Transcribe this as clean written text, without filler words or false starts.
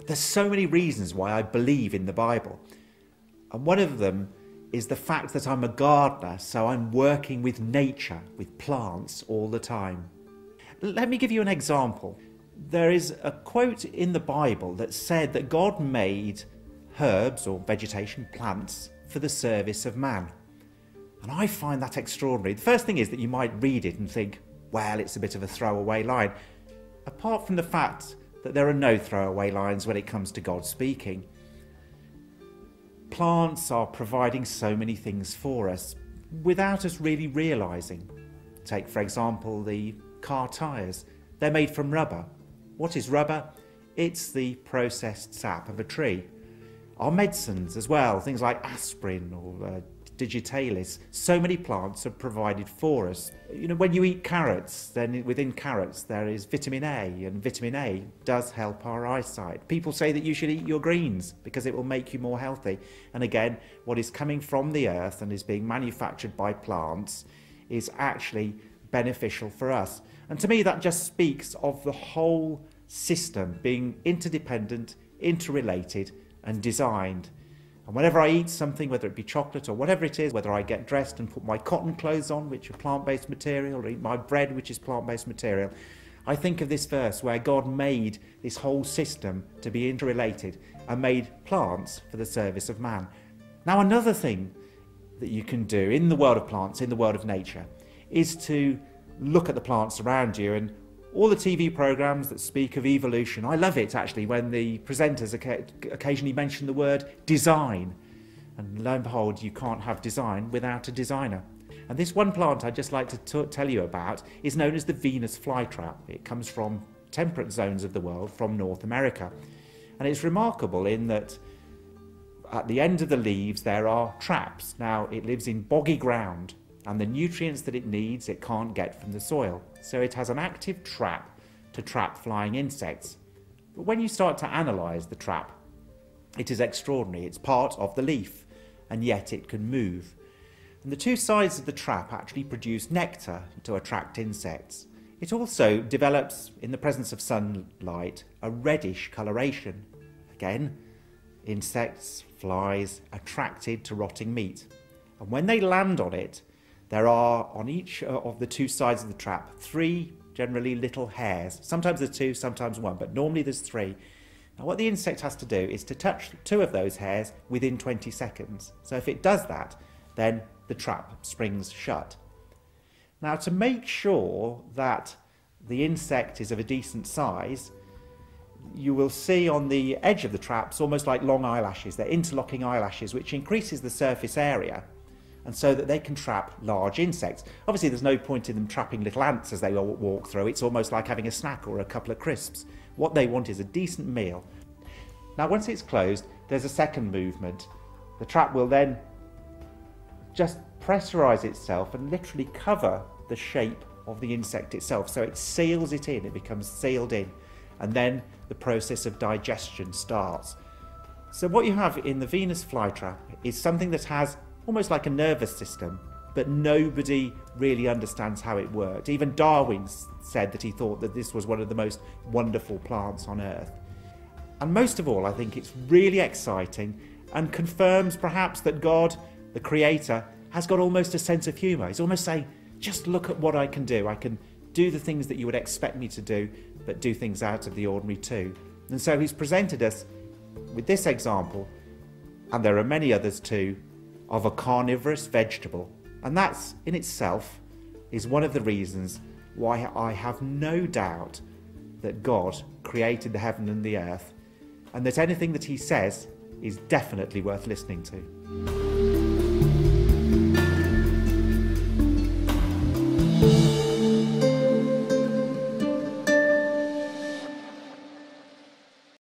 There's so many reasons why I believe in the Bible. And one of them is the fact that I'm a gardener, so I'm working with nature, with plants all the time. Let me give you an example. There is a quote in the Bible that said that God made herbs or vegetation, plants, for the service of man. And I find that extraordinary. The first thing is that you might read it and think, well, it's a bit of a throwaway line. Apart from the fact that there are no throwaway lines when it comes to God speaking. Plants are providing so many things for us without us really realising. Take, for example, the car tyres. They're made from rubber. What is rubber? It's the processed sap of a tree. Our medicines as well, things like aspirin or digitalis, so many plants are provided for us. You know, when you eat carrots, then within carrots there is vitamin A, and vitamin A does help our eyesight. People say that you should eat your greens because it will make you more healthy. And again, what is coming from the earth and is being manufactured by plants is actually beneficial for us. And to me that just speaks of the whole system being interdependent, interrelated and designed. And whenever I eat something, whether it be chocolate or whatever it is, whether I get dressed and put my cotton clothes on, which are plant-based material, or eat my bread, which is plant-based material, I think of this verse where God made this whole system to be interrelated and made plants for the service of man. Now, another thing that you can do in the world of plants, in the world of nature, is to look at the plants around you. And all the TV programs that speak of evolution, I love it actually when the presenters occasionally mention the word design. And lo and behold, you can't have design without a designer. And this one plant I'd just like to tell you about is known as the Venus flytrap. It comes from temperate zones of the world, from North America. And it's remarkable in that at the end of the leaves there are traps. Now, it lives in boggy ground, and the nutrients that it needs it can't get from the soil. So it has an active trap to trap flying insects. But when you start to analyse the trap, it is extraordinary. It's part of the leaf, and yet it can move. And the two sides of the trap actually produce nectar to attract insects. It also develops, in the presence of sunlight, a reddish coloration. Again, insects, flies, attracted to rotting meat. And when they land on it, there are, on each of the two sides of the trap, three generally little hairs. Sometimes there's two, sometimes one, but normally there's three. Now what the insect has to do is to touch two of those hairs within 20 seconds. So if it does that, then the trap springs shut. Now, to make sure that the insect is of a decent size, you will see on the edge of the traps almost like long eyelashes. They're interlocking eyelashes, which increases the surface area, and so that they can trap large insects. Obviously there's no point in them trapping little ants as they walk through. It's almost like having a snack or a couple of crisps. What they want is a decent meal. Now once it's closed, there's a second movement. The trap will then just pressurise itself and literally cover the shape of the insect itself. So it seals it in, it becomes sealed in, and then the process of digestion starts. So what you have in the Venus flytrap is something that has almost like a nervous system, but nobody really understands how it worked. Even Darwin said that he thought that this was one of the most wonderful plants on earth. And most of all, I think it's really exciting and confirms perhaps that God, the Creator, has got almost a sense of humour. He's almost saying, just look at what I can do. I can do the things that you would expect me to do, but do things out of the ordinary too. And so he's presented us with this example, and there are many others too, of a carnivorous vegetable. And that's in itself is one of the reasons why I have no doubt that God created the heaven and the earth, and that anything that he says is definitely worth listening to.